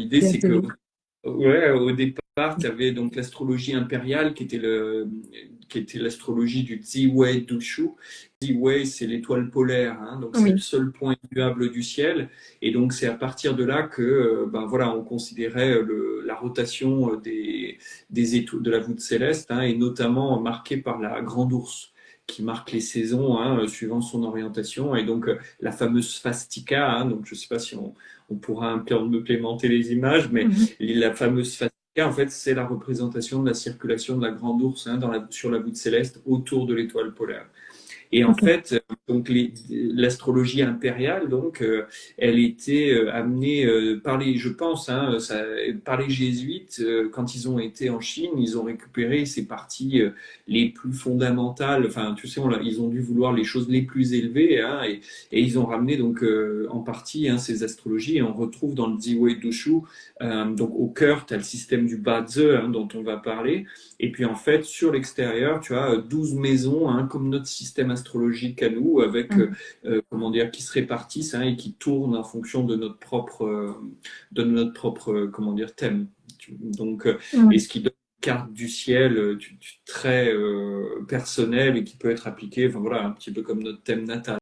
L'idée, c'est que bienvenue. ouais, au départ, tu avais donc l'astrologie impériale qui était l'astrologie du Ziwei Dushu. Ziwei, c'est l'étoile polaire, hein, donc c'est le Oui, seul point immuable du ciel. Et donc, c'est à partir de là que, ben voilà, on considérait la rotation des étoiles de la voûte céleste, hein, et notamment marquée par la grande ours, qui marque les saisons, hein, suivant son orientation. Et donc, la fameuse swastika, hein, donc je ne sais pas si on pourra implémenter les images, mais mhm, la fameuse fascia, en fait, c'est la représentation de la circulation de la grande ours, hein, sur la voûte céleste autour de l'étoile polaire. Et en ok. fait, donc l'astrologie impériale, donc, elle était amenée par les, je pense, hein, par les jésuites quand ils ont été en Chine, ils ont récupéré ces parties les plus fondamentales. Enfin, tu sais, ils ont dû vouloir les choses les plus élevées, hein, et ils ont ramené donc en partie hein, ces astrologies. Et on retrouve dans le Ziwei Dushu, donc au cœur, tu as le système du Bazi hein, dont on va parler. Et puis en fait, sur l'extérieur, tu as 12 maisons, hein, comme notre système astrologique à nous, avec, Mhm. comment dire, qui se répartissent hein, et qui tournent en fonction de notre propre comment dire, thème. Donc, et Ouais. ce qui donne une carte du ciel très personnelle et qui peut être appliquée, enfin voilà, un petit peu comme notre thème natal.